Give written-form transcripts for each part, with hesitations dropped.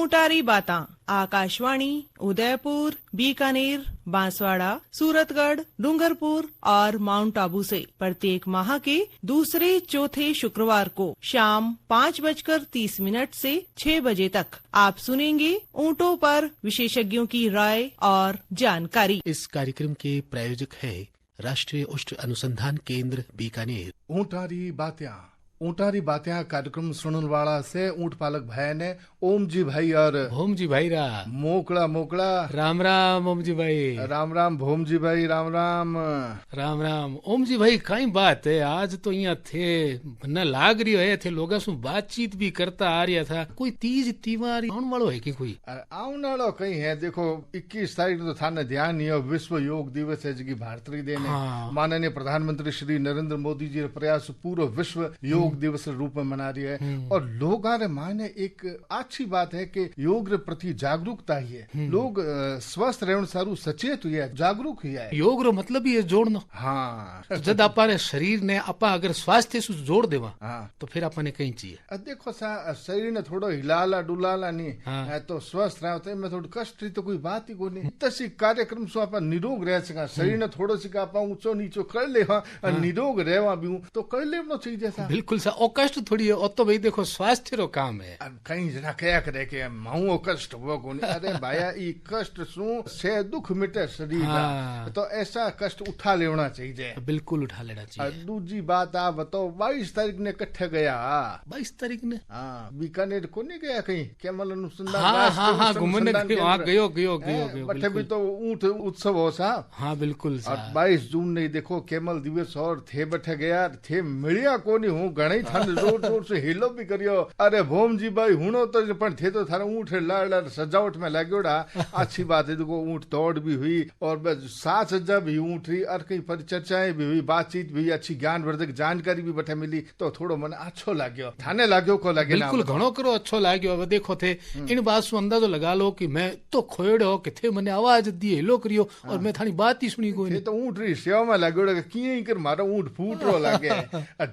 ऊंटारी बातां आकाशवाणी उदयपुर, बीकानेर, बांसवाड़ा, सूरतगढ़, डूंगरपुर और माउंट आबू से प्रत्येक माह के दूसरे चौथे शुक्रवार को शाम 5:30 से 6 बजे तक आप सुनेंगे ऊंटों पर विशेषज्ञों की राय और जानकारी। इस कार्यक्रम के प्रायोजक है राष्ट्रीय उष्ट अनुसंधान केंद्र बीकानेर। ऊंटारी बात्या कार्यक्रम सुनने वाला से ऊंट पालक भाई ने ओम जी भाई और भोम जी भाई रा मोकड़ा राम राम ओम जी भाई राम भोम जी भाई राम राम ओम जी भाई कई बात है। आज तो यहाँ थे न लाग रही है थे लोगों से बातचीत भी करता आ रहा था। कोई तीज त्योहार आने वालों है कि कोई आने वालों कहीं है। देखो 21 तारीख तो था न ध्यान नहीं है। विश्व योग दिवस है जी भारतीय दिन है। माननीय प्रधानमंत्री श्री नरेंद्र मोदी जी प्रयास पूरा विश्व योग दिवस रूप में मना रही है। और लोग माने एक अच्छी बात है कि योग के प्रति जागरूकता ही है। लोग स्वस्थ रहने सारू सचेत हुए जागरूक हुआ है। योग रो मतलब ही है जोड़ना। हाँ जब अपने शरीर ने अपा अगर स्वास्थ्य से जोड़ देवा तो फिर अपने कहीं चाहिए। देखो सा शरीर ने थोड़ा हिलाला डुलाला नहीं तो स्वस्थ रहा होता है। मैं थोड़ा कष्ट तो कोई बात ही को नहीं। तसी कार्यक्रम से आप निरोग रह सका। शरीर ने थोड़ा सी आप ऊंचो नीचो कर ले निरोग रहवा भी तो कर लेना चाहिए। बिल्कुल सा ओ कष्ट थोड़ी है। तो भाई देखो स्वास्थ्य रो काम है। कहीं जना कया करे के माऊ कष्ट हुआ को नहीं। अरे भाया ई कष्ट सु से दुख मिटे शरीर तो ऐसा कष्ट उठा लेना चाहिए। बिल्कुल उठा लेना चाहिए। दूसरी बात आप बताओ 22 तारीख ने कट्ठे गया 22 तारीख ने बीकानेर को नहीं गया कहीं केवल अनुसंधान घूमने गयो बटे भी तो ऊंट उत्सव हो सा। हाँ बिल्कुल 22 जून नहीं देखो केमल दिवस और थे बटे गया थे मिलिया को नहीं हूँ घणी थाने जोर से हिलो भी करियो। अरे भोम जी भाई हुनो तो पण थे तो थारा ऊंट लाड़ सजावट में लाग्योड़ा। अच्छी बात है। देखो ऊंट दौड़ भी हुई और साज सज्जा भी ऊंट रही और कई परिचर्चाएं भी हुई बातचीत भी अच्छी ज्ञानवर्धक जानकारी भी बठे मिली तो थोड़ो मन अच्छो लाग्यो। थाने लाग्यो को लगे बिल्कुल घणो करो अच्छो लाग्यो। अब देखो थे इन बात सु अंदाजो लगा लो कि मैं तो खोयड़ो कि थे मने आवाज दी हिलो करियो और मैं थानी बात ही सुनी कोई। तो ऊंट री सेवा में लाग्योड़ा किए कर मारो ऊंट फूट रो लागे।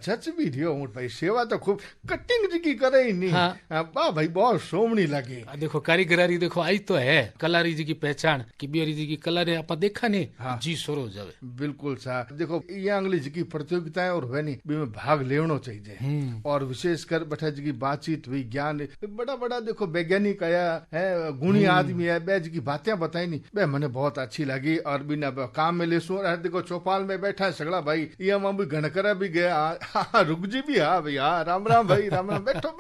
जच भी दियो ऊंट भाई सेवा तो खूब कटिंग जी की करे ही नहीं। वाह भाई बहुत सोमनी लगे। देखो कारीगरारी देखो आई तो है कलारी जी की पहचान की बिहारी जी की कला ने आप देखा नहीं जी सोरो जावे। बिल्कुल सा देखो ये अंग्रेजी जी की प्रतियोगिताएं और है नहीं में भाग लेना चाहिए। और विशेषकर बैठा जी की बातचीत हुई ज्ञान बड़ा देखो वैज्ञानिक आया है गुणी आदमी है बे जी की बातें बताई नहीं बे मैंने बहुत अच्छी लगी। और बिना काम में ले देखो चौपाल में बैठा है सगड़ा भाई ये हम भी गणकरा भी गया रुक जी भी भाई राम भाई राम बैठो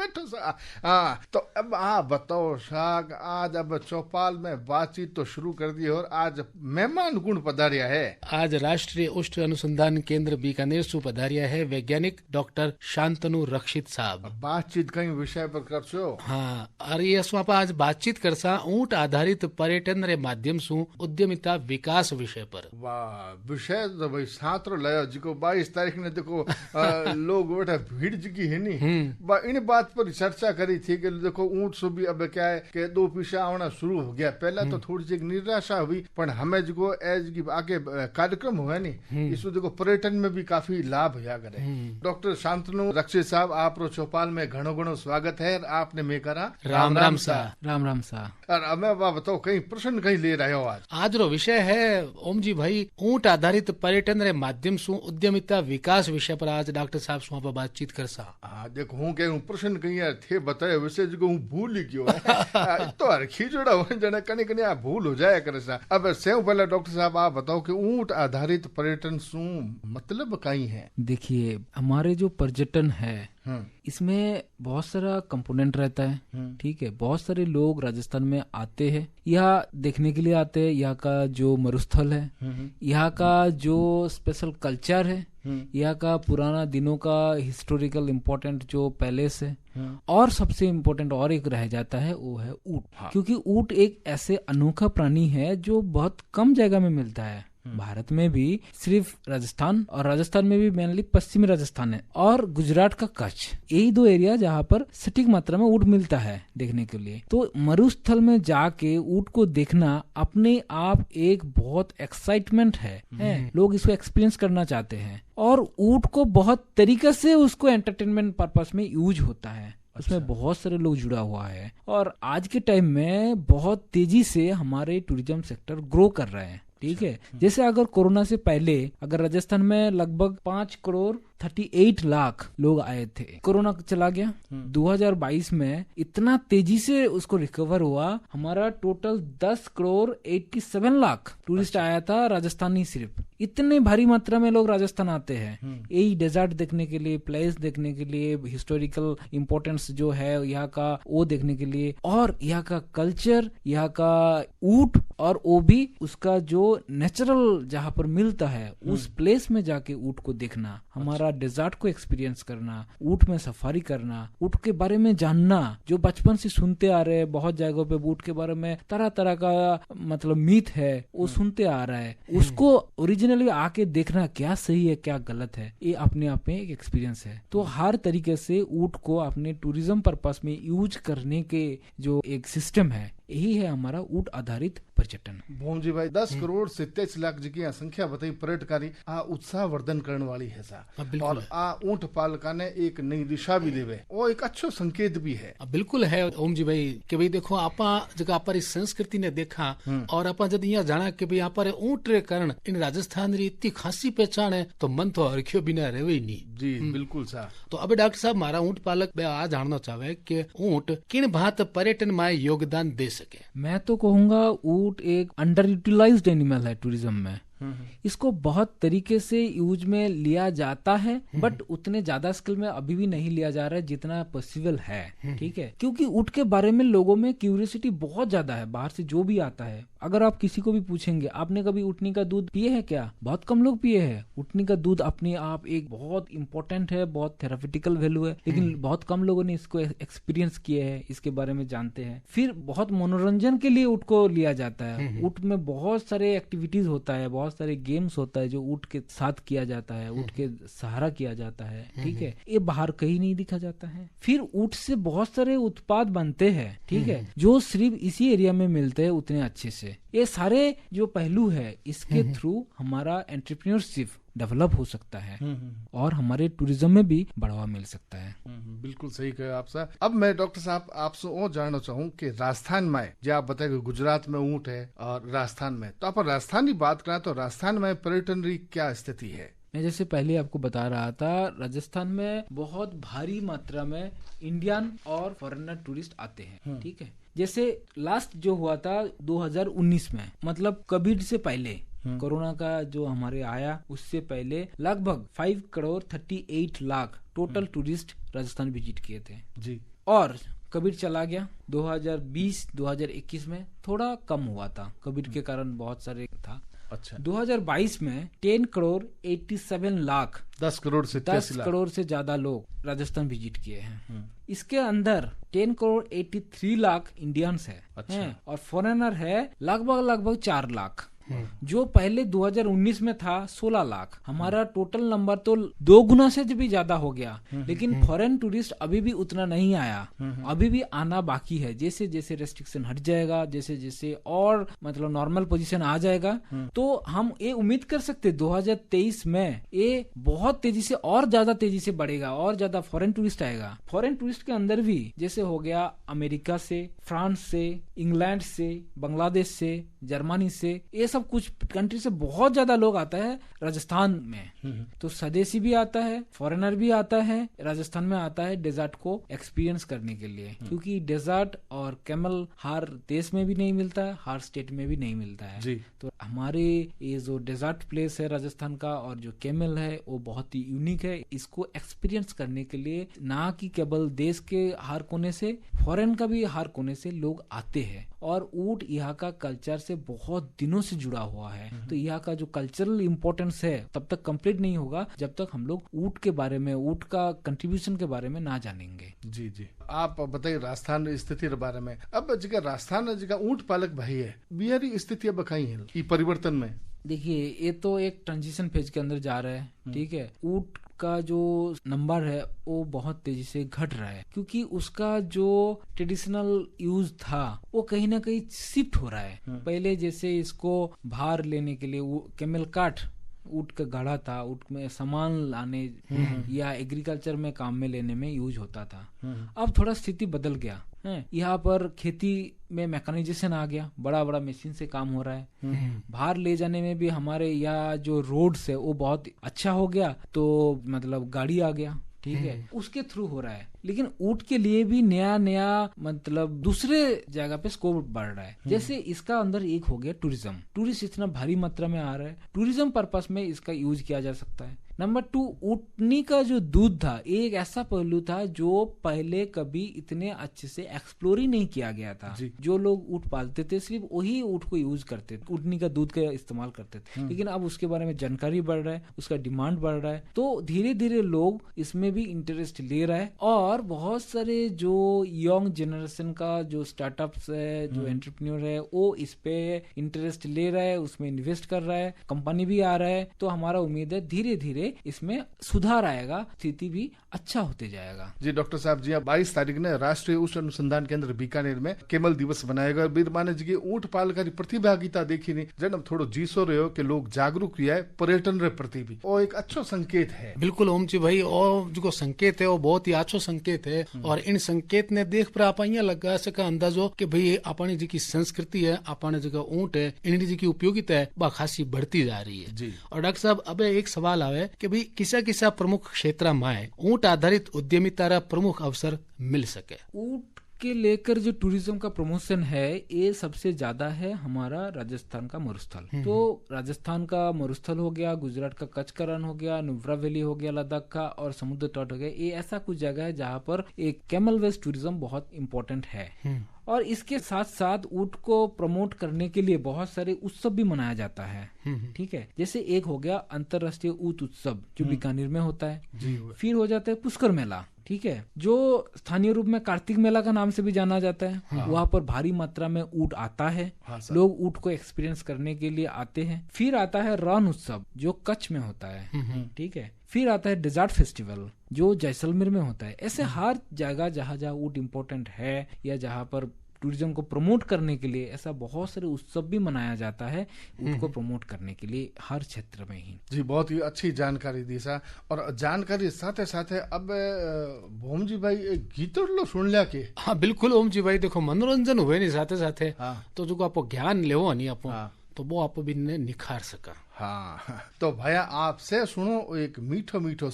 तो अब बताओ साग आज अब चौपाल में बातचीत तो शुरू कर दी और आज मेहमान गुण पधारिया है। आज राष्ट्रीय उष्ट अनुसंधान केंद्र बीकानेर सु पधारिया है वैज्ञानिक डॉक्टर शांतनु रक्षित साहब। बातचीत कई विषय पर कर सो। हाँ अरे यस आज बातचीत करसा ऊंट आधारित पर्यटन रे माध्यम सु उद्यमिता विकास विषय पर। वाह विषय तो भाई सातरो लाया जिको 22 तारीख ने देखो लोग बैठा भीड़ जी है नहीं इन बात पर चर्चा करी थी कि देखो ऊंट सु भी अब क्या है कि 2 पैसा आना शुरू हो गया। पहला तो थोड़ी सी निराशा हुई पर हमें जो एज की आगे कार्यक्रम हुआ नहीं इसको देखो पर्यटन में भी काफी लाभ हुआ करे। डॉक्टर शांतनु रक्षित साहब आप चौपाल में घणो स्वागत है। आपने मैं करा राम सा और हमें बताओ कहीं प्रश्न कहीं ले रहे हो आज रो विषय है ओम जी भाई ऊंट आधारित पर्यटन रे माध्यम सु उद्यमिता विकास विषय पर आज डॉक्टर साहब सु बातचीत कर सा। देखो हूँ के प्रश्न कहीं यार थे बताए वैसे जो हूँ भूल ही क्यों है तो हर खींचड़ा हो जाने कने भूल हो जाए करे सा। अब से पहले डॉक्टर साहब आप बताओ कि ऊंट आधारित पर्यटन सु मतलब कहीं है। देखिए हमारे जो पर्यटन है इसमें बहुत सारा कंपोनेंट रहता है। ठीक है बहुत सारे लोग राजस्थान में आते हैं यहाँ देखने के लिए आते हैं। यहाँ का जो मरुस्थल है यहाँ का जो स्पेशल कल्चर है यहाँ का पुराना दिनों का हिस्टोरिकल इम्पोर्टेंट जो पैलेस है और सबसे इम्पोर्टेंट और एक रह जाता है वो है ऊंट। क्योंकि ऊंट एक ऐसे अनोखा प्राणी है जो बहुत कम जगह में मिलता है। भारत में भी सिर्फ राजस्थान और राजस्थान में भी मेनली पश्चिमी राजस्थान है और गुजरात का कच्छ यही 2 एरिया जहाँ पर सटीक मात्रा में ऊंट मिलता है देखने के लिए। तो मरुस्थल में जाके ऊंट को देखना अपने आप एक बहुत एक्साइटमेंट है। लोग इसको एक्सपीरियंस करना चाहते हैं और ऊंट को बहुत तरीके से उसको एंटरटेनमेंट पर्पस में यूज होता है। उसमें बहुत सारे लोग जुड़ा हुआ है और आज के टाइम में बहुत तेजी से हमारे टूरिज्म सेक्टर ग्रो कर रहे हैं। ठीक है, जैसे अगर कोरोना से पहले अगर राजस्थान में लगभग 5,38,00,000 लोग आए थे, कोरोना चला गया 2022 में इतना तेजी से उसको रिकवर हुआ, हमारा टोटल 10,87,00,000 टूरिस्ट आया था राजस्थानी। सिर्फ इतने भारी मात्रा में लोग राजस्थान आते हैं यही डेजर्ट देखने के लिए, प्लेस देखने के लिए, हिस्टोरिकल इम्पोर्टेंस जो है यहाँ का वो देखने के लिए, और यहाँ का कल्चर, यहाँ का ऊंट और वो भी उसका जो नेचुरल जहाँ पर मिलता है उस प्लेस में जाके ऊंट को देखना, हमारा डेजर्ट को एक्सपीरियंस करना, ऊंट में सफारी करना, ऊंट के बारे में जानना, जो बचपन से सुनते आ रहे हैं बहुत जगहों पे ऊंट के बारे में तरह तरह का मतलब मीथ है वो सुनते आ रहा है, उसको ओरिजिनली आके देखना क्या सही है क्या गलत है, ये अपने आप में एक एक्सपीरियंस है। तो हर तरीके से ऊंट को अपने टूरिज्म पर्पस में यूज करने के जो एक सिस्टम है यही है हमारा ऊंट आधारित पर्यटन। भोमजी भाई 10 करोड़ 27 लाख जी की संख्या बताई पर्यटकारी आ उत्साह वर्धन करने वाली है सा, और आ ऊंट पालका ने एक नई दिशा भी देवे और एक अच्छो संकेत भी है। बिल्कुल है ओम जी भाई कि भाई देखो आपा जगह पर इस संस्कृति ने देखा और आपा जब यहाँ जाना कि भाई यहाँ पर ऊंट रे कारण इन राजस्थान री इतनी खासी पहचान है तो मन तो हरख्यो बिना रहे ही नहीं। जी बिल्कुल सा। तो अब डॉक्टर साहब मारा ऊंट पालक आ जानना चाहे कि ऊंट किन बात पर्यटन में योगदान दे सके। मैं तो कहूँगा ऊंट एक अंडर यूटिलाइज्ड एनिमल है टूरिज्म में, इसको बहुत तरीके से यूज में लिया जाता है बट उतने ज्यादा स्केल में अभी भी नहीं लिया जा रहा है जितना पॉसिबल है। ठीक है, क्योंकि ऊंट के बारे में लोगों में क्यूरियोसिटी बहुत ज्यादा है, बाहर से जो भी आता है। अगर आप किसी को भी पूछेंगे आपने कभी ऊँटनी का दूध पिए है क्या, बहुत कम लोग पिए हैं। ऊँटनी का दूध अपने आप एक बहुत इंपॉर्टेंट है, बहुत थेरापिटिकल वैल्यू है, लेकिन बहुत कम लोगों ने इसको एक्सपीरियंस किए हैं, इसके बारे में जानते हैं। फिर बहुत मनोरंजन के लिए ऊँट को लिया जाता है। ऊँट में बहुत सारे एक्टिविटीज होता है, बहुत सारे गेम्स होता है जो ऊंट के साथ किया जाता है, ऊंट के सहारा किया जाता है। ठीक है, ये बाहर कहीं नहीं दिखा जाता है। फिर ऊंट से बहुत सारे उत्पाद बनते हैं, ठीक है, जो सिर्फ इसी एरिया में मिलते हैं उतने अच्छे से। ये सारे जो पहलू है इसके थ्रू हमारा एंटरप्रेन्योरशिप डेवलप हो सकता है और हमारे टूरिज्म में भी बढ़ावा मिल सकता है। बिल्कुल सही कहा आप साहब। अब मैं डॉक्टर साहब आपसे और जानना चाहूँ कि राजस्थान में जो आप बताए गुजरात में ऊंट है और राजस्थान में, तो आप राजस्थान की बात करें तो राजस्थान में पर्यटन की क्या स्थिति है? मैं जैसे पहले आपको बता रहा था, राजस्थान में बहुत भारी मात्रा में इंडियन और फॉरेनर टूरिस्ट आते हैं। ठीक है, जैसे लास्ट जो हुआ था 2019 में, मतलब कोविड से पहले, कोरोना का जो हमारे आया उससे पहले लगभग 5,38,00,000 टोटल टूरिस्ट राजस्थान विजिट किए थे जी। और कोविड चला गया 2020-2021 में थोड़ा कम हुआ था, कोविड के कारण बहुत सारे था। अच्छा, 2022 में 10,87,00,000 10 करोड़ से ज्यादा लोग राजस्थान विजिट किए हैं। इसके अंदर 10,83,00,000 इंडियंस है। अच्छा। हैं, और फॉरेनर है लगभग 4 लाख, जो पहले 2019 में था 16 लाख। हमारा टोटल नंबर तो 2 गुना से भी ज्यादा हो गया, लेकिन फॉरेन टूरिस्ट अभी भी उतना नहीं आया, अभी भी आना बाकी है। जैसे जैसे रेस्ट्रिक्शन हट जाएगा, जैसे जैसे और मतलब नॉर्मल पोजीशन आ जाएगा, तो हम ये उम्मीद कर सकते 2023 में ये बहुत तेजी से और ज्यादा तेजी से बढ़ेगा और ज्यादा फॉरेन टूरिस्ट आएगा। फॉरेन टूरिस्ट के अंदर भी जैसे हो गया अमेरिका से, फ्रांस से, इंग्लैंड से, बांग्लादेश से, जर्मनी से, ये सब कुछ कंट्री से बहुत ज्यादा लोग आता है राजस्थान में। तो स्वदेशी भी आता है, फॉरेनर भी आता है, राजस्थान में आता है डेजर्ट को एक्सपीरियंस करने के लिए, क्योंकि डेजर्ट और कैमल हर देश में भी नहीं मिलता है, हर स्टेट में भी नहीं मिलता है जी। तो हमारे ये जो डेजर्ट प्लेस है राजस्थान का और जो कैमल है वो बहुत ही यूनिक है। इसको एक्सपीरियंस करने के लिए ना कि केवल देश के हर कोने से, फॉरेन का भी हर कोने से लोग आते हैं। और ऊंट यहाँ का कल्चर से बहुत दिनों से जुड़ा हुआ है, तो यहाँ का जो कल्चरल इम्पोर्टेंस है तब तक कंप्लीट नहीं होगा जब तक हम लोग ऊंट के बारे में, ऊंट का कंट्रीब्यूशन के बारे में ना जानेंगे। जी जी, आप बताइए राजस्थान स्थिति के बारे में। अब जगह राजस्थान जगह ऊंट पालक भाई है, बिहारी स्थिति अब कहीं है ये परिवर्तन में? देखिए, ये तो एक ट्रांजिशन फेज के अंदर जा रहा है। ठीक है, ऊंट का जो नंबर है वो बहुत तेजी से घट रहा है, क्योंकि उसका जो ट्रेडिशनल यूज था वो कहीं ना कहीं शिफ्ट हो रहा है। पहले जैसे इसको भार लेने के लिए वो कैमल कार्ट ऊँट का गाड़ा था, ऊँट में सामान लाने या एग्रीकल्चर में काम में लेने में यूज होता था। अब थोड़ा स्थिति बदल गया है, यहाँ पर खेती में मैकेनाइजेशन आ गया, बड़ा बड़ा मशीन से काम हो रहा है। बाहर ले जाने में भी हमारे यहाँ जो रोड्स है वो बहुत अच्छा हो गया, तो मतलब गाड़ी आ गया, ठीक है, उसके थ्रू हो रहा है। लेकिन ऊँट के लिए भी नया नया मतलब दूसरे जगह पे स्कोप बढ़ रहा है। जैसे इसका अंदर एक हो गया टूरिज्म, टूरिस्ट इतना भारी मात्रा में आ रहा है, टूरिज्म पर्पस में इसका यूज किया जा सकता है। नंबर 2, ऊँटनी का जो दूध था एक ऐसा पहलू था जो पहले कभी इतने अच्छे से एक्सप्लोर ही नहीं किया गया था। जो लोग ऊँट पालते थे सिर्फ वही ऊँट को यूज करते थे, ऊँटनी का दूध का इस्तेमाल करते थे। लेकिन अब उसके बारे में जानकारी बढ़ रहा है, उसका डिमांड बढ़ रहा है, तो धीरे धीरे लोग इसमें भी इंटरेस्ट ले रहा है। और बहुत सारे जो यंग जनरेशन का जो स्टार्टअप्स है, जो एंटरप्रेन्योर है, वो इस पे इंटरेस्ट ले रहा है, उसमें इन्वेस्ट कर रहा है, कंपनी भी आ रहा है। तो हमारा उम्मीद है धीरे धीरे इसमें सुधार आएगा, स्थिति भी अच्छा होते जाएगा। जी डॉक्टर साहब जी, 22 तारीख ने राष्ट्रीय ऊँट अनुसंधान केंद्र बीकानेर में केमल दिवस बनाएगा। बीरमाने जी की ऊँट पालकारी प्रतिभागिता देखी नहीं जन थोड़ो जीसो रहे हो कि लोग जागरूक हुआ है पर्यटन रे प्रति भी, वो एक अच्छो संकेत है। बिल्कुल ओम जी भाई, और जो संकेत है वो बहुत ही अच्छो संकेत है। और इन संकेत ने देख पर आप यहाँ लगा सका अंदाजो कि भाई अपनी जी की संस्कृति है, अपने जी का ऊँट है, इनकी जी की उपयोगिता है वह खासी बढ़ती जा रही है जी। और डॉक्टर साहब अब एक सवाल आवे कि भाई किसा किसा प्रमुख क्षेत्र में ऊँट आधारित उद्यमिता रा प्रमुख अवसर मिल सके। ऊँट के लेकर जो टूरिज्म का प्रमोशन है ये सबसे ज्यादा है हमारा राजस्थान का मरुस्थल। तो राजस्थान का मरुस्थल हो गया, गुजरात का कच्छ का रण हो गया, नुब्रा वैली हो गया लद्दाख का, और समुद्र तट हो गया। ये ऐसा कुछ जगह है जहाँ पर एक कैमल वेज टूरिज्म बहुत इम्पोर्टेंट है। और इसके साथ साथ ऊँट को प्रमोट करने के लिए बहुत सारे उत्सव भी मनाया जाता है, ठीक है। जैसे एक हो गया अंतर्राष्ट्रीय ऊँट उत्सव जो बीकानेर में होता है। फिर हो जाता है पुष्कर मेला, ठीक है, जो स्थानीय रूप में कार्तिक मेला का नाम से भी जाना जाता है। वहाँ पर भारी मात्रा में ऊँट आता है, लोग ऊँट को एक्सपीरियंस करने के लिए आते हैं। फिर आता है रण उत्सव जो कच्छ में होता है, ठीक है। फिर आता है डेजर्ट फेस्टिवल जो जैसलमेर में होता है। ऐसे हर जगह जहाँ जहाँ ऊँट इम्पोर्टेंट है या जहाँ पर टूरिज्म को प्रमोट करने के लिए ऐसा बहुत सारे उत्सव भी मनाया जाता है ऊँट को प्रमोट करने के लिए हर क्षेत्र में ही। जी बहुत ही अच्छी जानकारी दी सा। और जानकारी साथे साथे अब भोम जी भाई गीत लो सुन लिया के। हाँ बिल्कुल ओम जी भाई, देखो मनोरंजन हुए नहीं साथे साथे, तो जो आप ज्ञान लेवो नहीं आप तो वो आप भी निखार सका। हाँ तो भैया आपसे सुनो एक मीठो मीठो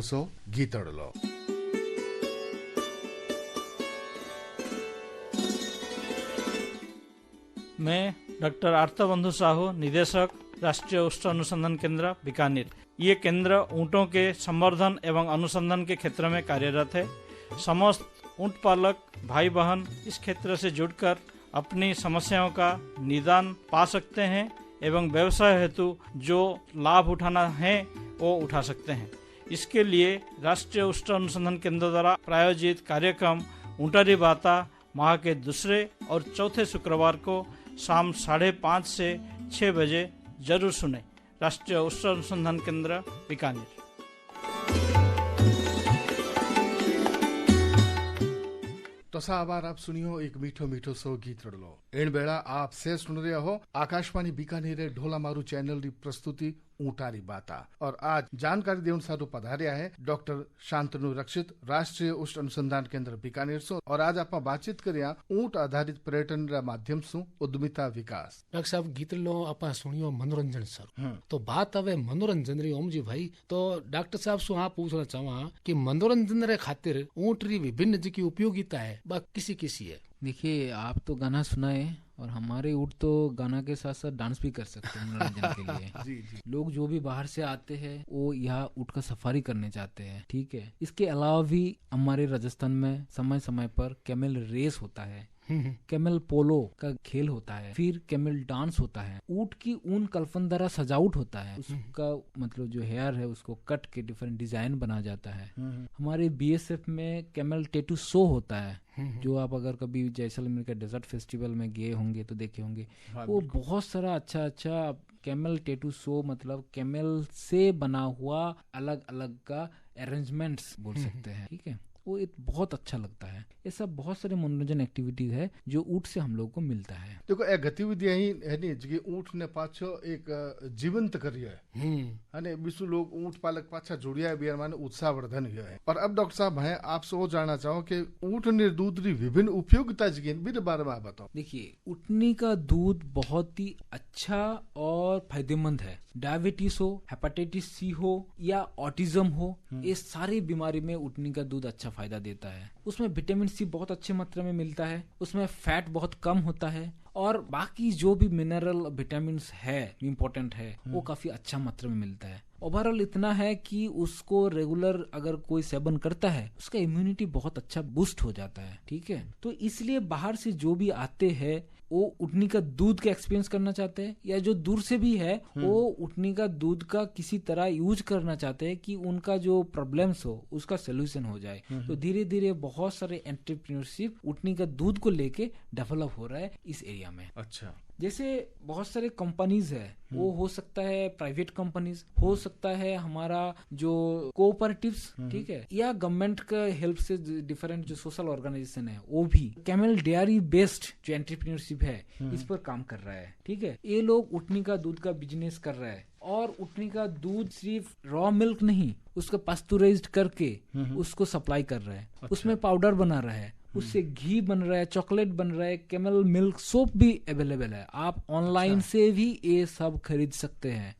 सो गीत लो। मैं डॉक्टर आर्तबंधु साहू, निदेशक राष्ट्रीय ऊँट अनुसंधान केंद्र बीकानेर। ये केंद्र ऊँटों के संवर्धन एवं अनुसंधान के क्षेत्र में कार्यरत है। समस्त ऊँट पालक भाई बहन इस क्षेत्र से जुड़कर अपनी समस्याओं का निदान पा सकते हैं एवं व्यवसाय हेतु जो लाभ उठाना है वो उठा सकते हैं। इसके लिए राष्ट्रीय ऊँट अनुसंधान केंद्र द्वारा प्रायोजित कार्यक्रम ऊँटारी बाता माह के दूसरे और चौथे शुक्रवार को शाम 5:30 से 6 बजे जरूर सुने। राष्ट्रीय ऊँट अनुसंधान केंद्र बीकानेर। तो साहबार आप सुनियो एक मीठो मीठो सो गीत लो। इन बेड़ा आप से सुन रहे हो आकाशवाणी बीकानेर ढोला मारू चैनल री प्रस्तुति ऊँटारी बाता। और आज जानकारी देवन सारू पधारिया है डॉक्टर शांतनु रक्षित, राष्ट्रीय ऊँट अनुसंधान केंद्र बीकानेर सो। और आज आप बातचीत करिया ऊँट आधारित पर्यटन रा माध्यम सु उद्यमिता विकास। डॉक्टर साहब गीत लो आप सुनियो मनोरंजन सर। तो बात आवे मनोरंजन री ओम जी भाई, तो डॉक्टर साहब सु आप पूछना चाहवा कि मनोरंजन रे खातिर ऊँट री विभिन्न जी की उपयोगिता है बा किसी किसी है। देखिए आप तो गाना सुनाए और हमारे ऊँट तो गाना के साथ साथ डांस भी कर सकते हैं मनोरंजन के लिए। जी। लोग जो भी बाहर से आते हैं वो यहाँ ऊँट का सफारी करने जाते हैं, ठीक है। इसके अलावा भी हमारे राजस्थान में समय समय पर कैमल रेस होता है, कैमल पोलो का खेल होता है, फिर कैमल डांस होता है, ऊँट की ऊन कल्पन द्वारा सजावट होता है, उसका मतलब जो हेयर है उसको कट के डिफरेंट डिजाइन बना जाता है। हमारे बीएसएफ में कैमल टैटू शो होता है जो आप अगर कभी जैसलमेर के डेजर्ट फेस्टिवल में गए होंगे तो देखे होंगे। वो बहुत सारा अच्छा कैमल टैटू शो, मतलब कैमल से बना हुआ अलग अलग का अरेंजमेंट्स बोल सकते हैं, ठीक है। वो एक बहुत अच्छा लगता है। ऐसा बहुत सारे मनोरंजन एक्टिविटीज है जो ऊँट से हम लोग को मिलता है। देखो ए गतिविधियां ही है नी जी ऊँट ने पाछो एक जीवंत करियो है ने विश्व लोग ऊँट पालक पाछा जुड़िया है बियर माने उत्साहवर्धन हुआ है। और अब डॉक्टर साहब हैं आपसे वो जानना चाहो कि ऊँट ने दूध की विभिन्न उपयोगिता जी मेरे बारे में आप बताओ। देखिए, ऊँटनी का दूध बहुत ही अच्छा और फायदेमंद है। डायबिटीज हो, हेपेटाइटिस सी हो या ऑटिज्म हो, ये सारी बीमारी में ऊँटनी का दूध अच्छा फायदा देता है। उसमें विटामिन सी बहुत अच्छे मात्रा में मिलता है, उसमें फैट बहुत कम होता है और बाकी जो भी मिनरल विटामिन है इम्पोर्टेंट है वो काफी अच्छा मात्रा में मिलता है। ओवरऑल इतना है कि उसको रेगुलर अगर कोई सेवन करता है उसका इम्यूनिटी बहुत अच्छा बूस्ट हो जाता है। ठीक है, तो इसलिए बाहर से जो भी आते हैं वो ऊँटनी का दूध का एक्सपीरियंस करना चाहते हैं या जो दूर से भी है वो ऊँटनी का दूध का किसी तरह यूज करना चाहते हैं कि उनका जो प्रॉब्लम्स हो उसका सोल्यूशन हो जाए। तो धीरे धीरे बहुत सारे एंटरप्रेन्योरशिप ऊँटनी का दूध को लेके डेवलप हो रहा है इस एरिया में। अच्छा, जैसे बहुत सारे कंपनीज है, वो हो सकता है प्राइवेट कंपनीज, हो सकता है हमारा जो कोऑपरेटिव्स, ठीक है, या गवर्नमेंट का हेल्प से डिफरेंट जो सोशल ऑर्गेनाइजेशन है वो भी कैमल डेयरी बेस्ड जो एंटरप्रेन्योरशिप है इस पर काम कर रहा है। ठीक है, ये लोग ऊँटनी का दूध का बिजनेस कर रहा है और ऊँटनी का दूध सिर्फ रॉ मिल्क नहीं, उसको पास्चुराइज्ड करके उसको सप्लाई कर रहा है। उसमें पाउडर बना रहा है, उससे घी बन रहा है, चॉकलेट बन रहा है, कैमल मिल्क सोप भी अवेलेबल है। आप ऑनलाइन से भी ये सब खरीद सकते हैं।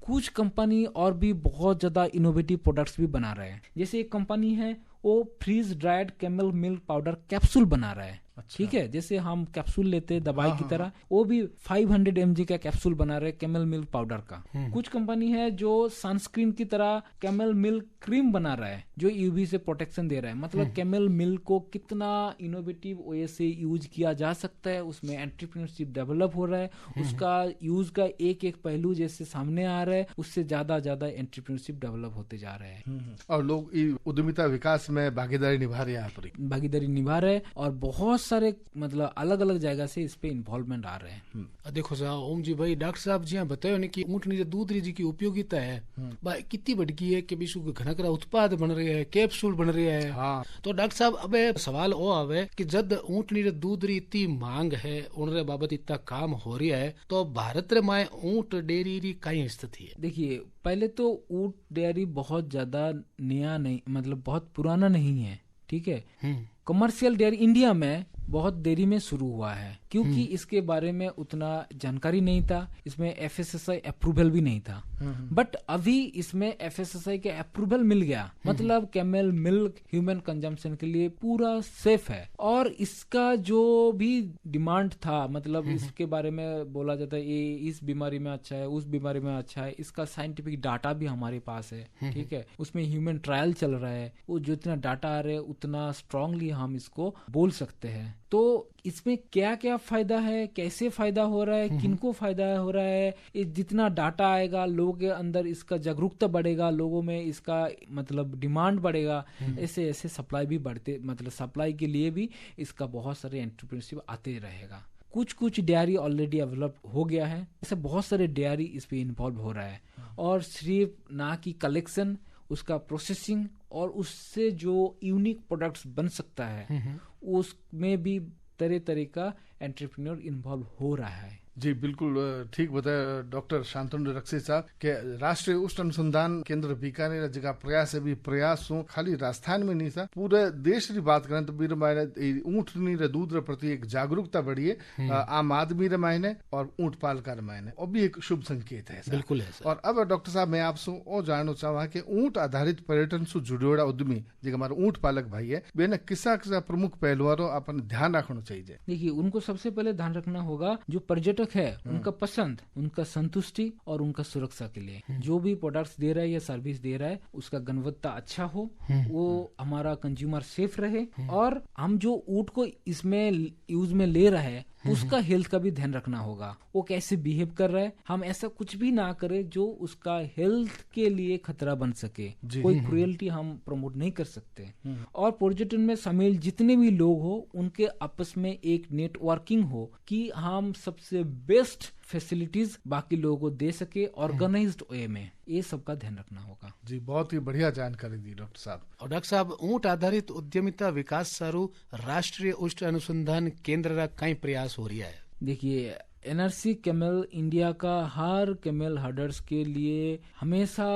कुछ कंपनी और भी बहुत ज्यादा इनोवेटिव प्रोडक्ट्स भी बना रहे हैं। जैसे एक कंपनी है वो freeze dried camel milk powder capsule बना रहा है। ठीक है, जैसे हम कैप्सूल लेते हैं दवाई की तरह, वो भी 500 mg का कैप्सूल बना रहे हैं कैमल मिल्क पाउडर का। कुछ कंपनी है जो सनस्क्रीन की तरह कैमल मिल्क क्रीम बना रहा है जो यूवी से प्रोटेक्शन दे रहा है। मतलब कैमल मिल्क को कितना इनोवेटिव वे से यूज किया जा सकता है, उसमें एंटरप्रेन्योरशिप डेवलप हो रहा है, उसका यूज का एक एक पहलू जैसे सामने आ रहा है, उससे ज्यादा एंटरप्रेन्योरशिप डेवलप होते जा रहे हैं और लोग उद्यमिता विकास में भागीदारी निभा रहे हैं, भागीदारी निभा रहे हैं और बहुत सारे मतलब अलग अलग जगह से इस पे इन्वॉल्वमेंट आ रहे हैं। देखो साहब ओम जी भाई, डॉक्टर साहब जी बतायो ने कि ऊँटनी जो दूध जी की उपयोगिता है भाई कितनी बढ़ी है कि विश्व के घना करा उत्पाद बन रहे हैं, कैप्सूल बन रहे हैं। हाँ। तो डॉक्टर साहब अब सवाल वो आवे कि जब ऊँटनी जो दूध री इतनी मांग है, उनरे बाबत इतना काम हो रहा है, तो भारत रे माए ऊँट डेयरी री कई स्थिति है। देखिए, पहले तो ऊँट डेयरी बहुत ज्यादा नया नहीं, मतलब बहुत पुराना नहीं है। ठीक है, कमर्शियल डेयरी इंडिया में बहुत देरी में शुरू हुआ है क्योंकि इसके बारे में उतना जानकारी नहीं था, इसमें एफएसएसआई अप्रूवल भी नहीं था। बट अभी इसमें एफएसएसआई के अप्रूवल मिल गया, मतलब कैमल मिल्क ह्यूमन कंजम्पशन के लिए पूरा सेफ है। और इसका जो भी डिमांड था, मतलब इसके बारे में बोला जाता है ये इस बीमारी में अच्छा है, उस बीमारी में अच्छा है, इसका साइंटिफिक डाटा भी हमारे पास है। ठीक है, उसमें ह्यूमन ट्रायल चल रहा है, वो जितना डाटा आ रहा है उतना स्ट्रांगली हम इसको बोल सकते हैं। तो इसमें क्या क्या फायदा है, कैसे फायदा हो रहा है, किनको फायदा हो रहा है, जितना डाटा आएगा लोगों के अंदर इसका जागरूकता बढ़ेगा, लोगों में इसका मतलब डिमांड बढ़ेगा, ऐसे ऐसे सप्लाई भी बढ़ते, मतलब सप्लाई के लिए भी इसका बहुत सारे एंटरप्रेन्योरशिप आते रहेगा। कुछ डेयरी ऑलरेडी डेवलप हो गया है, ऐसे बहुत सारे डेयरी इस पे इन्वॉल्व हो रहा है। और सिर्फ ना की कलेक्शन, उसका प्रोसेसिंग और उससे जो यूनिक प्रोडक्ट्स बन सकता है उसमें भी तरह तरह का एंटरप्रेन्योर इन्वॉल्व हो रहा है। जी बिल्कुल ठीक बताया डॉक्टर शांतनु रक्सी साहब के राष्ट्रीय उष्ण अनुसंधान केंद्र बीकानेर जगह प्रयास है भी प्रयास हो खाली राजस्थान में नहीं था, पूरे देश की बात करें तो बीर मायने ऊँटनी रे दूध रे प्रति एक जागरूकता बढ़ी है आम आदमी रे मायने और ऊँट पालका रे मायने, और भी एक शुभ संकेत है। बिल्कुल है। और अब डॉक्टर साहब मैं आपसे और जानना चाहूँगा कि ऊँट आधारित पर्यटन से जुड़ोड़ा उद्यमी जो हमारे ऊँट पालक भाई है बेने किसा किसा प्रमुख पहलुओं अपन ध्यान रखना चाहिए। देखिए, उनको सबसे पहले ध्यान रखना होगा जो पर्यटक है उनका पसंद, उनका संतुष्टि और उनका सुरक्षा के लिए जो भी प्रोडक्ट्स दे रहा है या सर्विस दे रहा है उसका गुणवत्ता अच्छा हो, वो हमारा कंज्यूमर सेफ रहे, और हम जो ऊँट को इसमें यूज में ले रहे हैं उसका हेल्थ का भी ध्यान रखना होगा, वो कैसे बिहेव कर रहा है। हम ऐसा कुछ भी ना करें जो उसका हेल्थ के लिए खतरा बन सके, कोई क्रुएल्टी हम प्रमोट नहीं कर सकते। और पर्यटन में शामिल जितने भी लोग हो उनके आपस में एक नेटवर्किंग हो कि हम सबसे बेस्ट फैसिलिटीज बाकी लोगों को दे सके ऑर्गेनाइज्ड वे में, ये सब का ध्यान रखना होगा। जी, बहुत ही बढ़िया जानकारी दी डॉक्टर साहब। और डॉक्टर साहब, ऊंट आधारित उद्यमिता विकास सारू राष्ट्रीय उष्ट अनुसंधान केंद्र रा कई प्रयास हो रहा है। देखिए, एनआरसी कैमल इंडिया का हर कैमल हर्डर्स के लिए हमेशा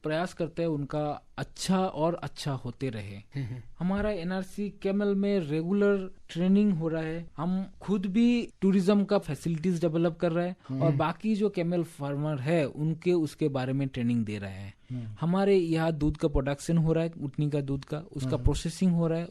प्रयास करते हैं उनका अच्छा और अच्छा होते रहे। हमारा एनआरसी कैमल में रेगुलर ट्रेनिंग हो रहा है, हम खुद भी टूरिज्म का फैसिलिटीज डेवलप कर रहे हैं और बाकी जो कैमल फार्मर है उनके उसके बारे में ट्रेनिंग दे रहे हैं। हमारे यहाँ दूध का प्रोडक्शन हो रहा है, ऊँटनी का दूध का, उसका प्रोसेसिंग हो रहा है,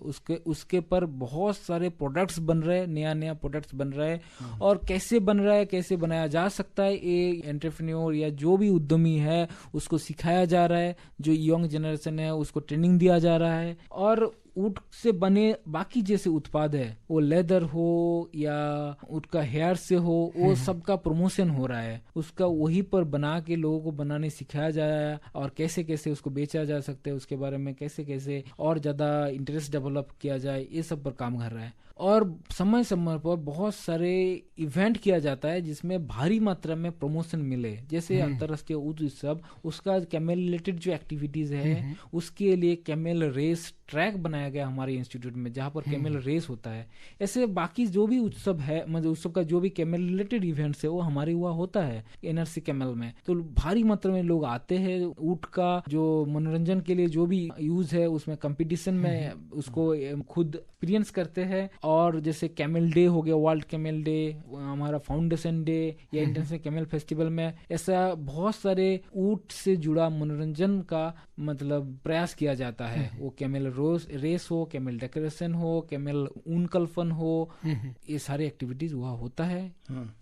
उसके पर बहुत सारे प्रोडक्ट्स बन रहे हैं, नया नया प्रोडक्ट्स बन रहा है और कैसे बन रहा है, कैसे बनाया जा सकता है, ये एंटरप्रेन्योर या जो भी उद्यमी है उसको सिखाया जा रहा है। जो यंग जनरेशन है उसको ट्रेनिंग दिया जा रहा है और ऊँट से बने बाकी जैसे उत्पाद है, वो लेदर हो या ऊँट का हेयर से हो, वो सबका प्रमोशन हो रहा है। उसका वही पर बना के लोगों को बनाने सिखाया जा रहा है और कैसे कैसे उसको बेचा जा सकता है, उसके बारे में कैसे कैसे और ज्यादा इंटरेस्ट डेवलप किया जाए, ये सब पर काम कर रहा है। और समय समय पर बहुत सारे इवेंट किया जाता है जिसमें भारी मात्रा में प्रमोशन मिले, जैसे अंतरराष्ट्रीय ऊँट उत्सव, उसका कैमल रिलेटेड जो एक्टिविटीज है उसके लिए कैमल रेस ट्रैक बनाया गया हमारे इंस्टीट्यूट में, जहाँ पर कैमल रेस होता है। ऐसे बाकी जो भी उत्सव है, मतलब उत्सव का जो भी कैमल रिलेटेड इवेंट्स है वो हमारे हुआ होता है एनआरसी कैमल में। तो भारी मात्रा में लोग आते हैं, ऊँट का जो मनोरंजन के लिए जो भी यूज है उसमें कंपटीशन में उसको खुद एक्सपीरियंस करते हैं। और जैसे कैमल डे हो गया, वर्ल्ड कैमल डे, हमारा फाउंडेशन डे या इंटरनेशनल कैमल फेस्टिवल में ऐसा बहुत सारे ऊँट से जुड़ा मनोरंजन का मतलब प्रयास किया जाता है। वो कैमल रेस हो, कैमल डेकोरेशन हो, कैमल ऊन कल्पन हो, ये सारी एक्टिविटीज वहाँ होता है।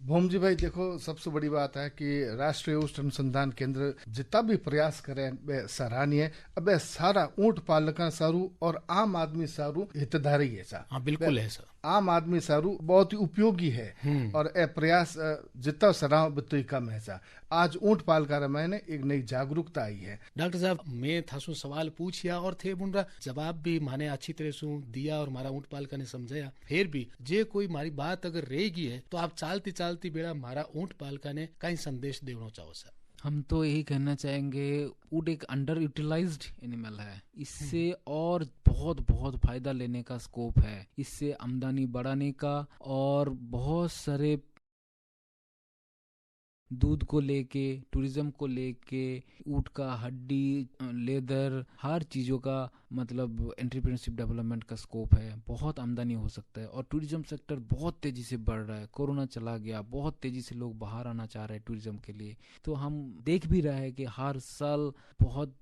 भौम जी भाई, देखो सबसे बड़ी बात है कि राष्ट्रीय ऊँट अनुसंधान केंद्र जितना भी प्रयास करे वे सराहनीय है। अब सारा ऊँट पालक सारू और आम आदमी सारू हितधारी है सा। हाँ, बिल्कुल है सर। आम आदमी सारू बहुत ही उपयोगी है और ए प्रयास जितना सराह बितो कम है सा। आज ऊँट पालकर मैंने एक नई जागरूकता आई है। डॉक्टर साहब, मैं थासु सवाल पूछिया और थे बुनरा जवाब भी माने अच्छी तरह से दिया और हमारा ऊँट पालका ने समझाया। फिर भी जे कोई हमारी बात अगर रहेगी है तो आप चालती चालती बेड़ा हमारा ऊँट पालका ने कई संदेश देना चाहो सर। हम तो यही कहना चाहेंगे, ऊँट एक अंडर यूटिलाइज्ड एनिमल है, इससे और बहुत बहुत फायदा लेने का स्कोप है, इससे आमदनी बढ़ाने का और बहुत सारे दूध को लेके, टूरिज्म को लेके, ऊँट का हड्डी, लेदर, हर चीज़ों का मतलब एंटरप्रेन्योरशिप डेवलपमेंट का स्कोप है। बहुत आमदनी हो सकता है और टूरिज्म सेक्टर बहुत तेजी से बढ़ रहा है। कोरोना चला गया, बहुत तेजी से लोग बाहर आना चाह रहे हैं टूरिज्म के लिए। तो हम देख भी रहे हैं कि हर साल बहुत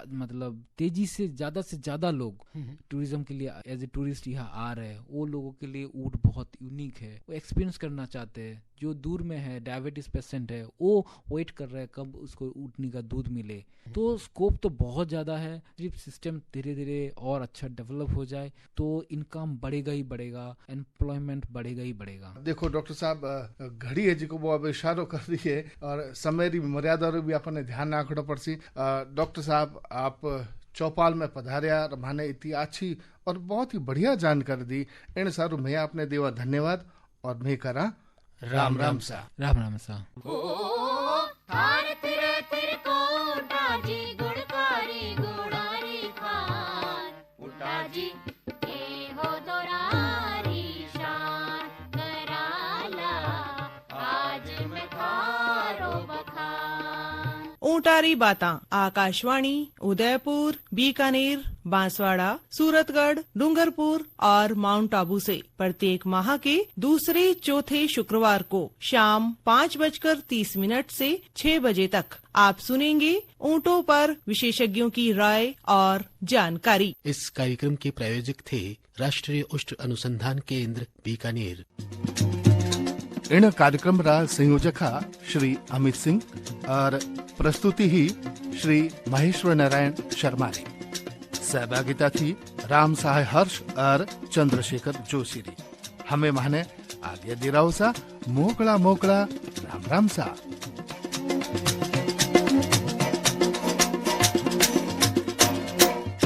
मतलब तेजी से ज्यादा लोग टूरिज्म के लिए एज ए टूरिस्ट यहाँ आ रहे हैं। वो लोगों के लिए ऊँट बहुत यूनिक है, वो एक्सपीरियंस करना चाहते हैं। जो दूर में है, डायबिटीज पेशेंट है, वो वेट कर रहे हैं कब उसको ऊँटनी का दूध मिले। तो स्कोप तो बहुत ज्यादा है। सिर्फ सिस्टम धीरे धीरे और अच्छा डेवलप हो जाए तो इनकम बढ़ेगा ही बढ़ेगा, एम्प्लॉयमेंट बढ़ेगा ही बढ़ेगा। देखो डॉक्टर साहब, घड़ी है जिको वो अब इशारो कर दी है और समय की मर्यादा भी अपने ध्यान रखना पड़सी। डॉक्टर साहब, आप चौपाल में पधारिया, माने इतनी अच्छी और बहुत ही बढ़िया जानकारी दी। इन सारू मैं आपने देवा धन्यवाद और मैं करा राम राम सा। राम राम सा। ऊँटारी बातां आकाशवाणी उदयपुर, बीकानेर, बांसवाड़ा, सूरतगढ़, डूंगरपुर और माउंट आबू से प्रत्येक माह के दूसरे चौथे शुक्रवार को शाम 5:30 से 6 बजे तक आप सुनेंगे ऊँटों पर विशेषज्ञों की राय और जानकारी। इस कार्यक्रम के प्रायोजक थे राष्ट्रीय उष्ट अनुसंधान केंद्र बीकानेर। इन कार्यक्रम रा संयोजक श्री अमित सिंह और प्रस्तुति ही श्री महेश्वर नारायण शर्मा ने। सहभागिता थी राम सहाय हर्ष और चंद्रशेखर जोशी री। हमें माने आगे दिराव सा मोकड़ा राम राम सा।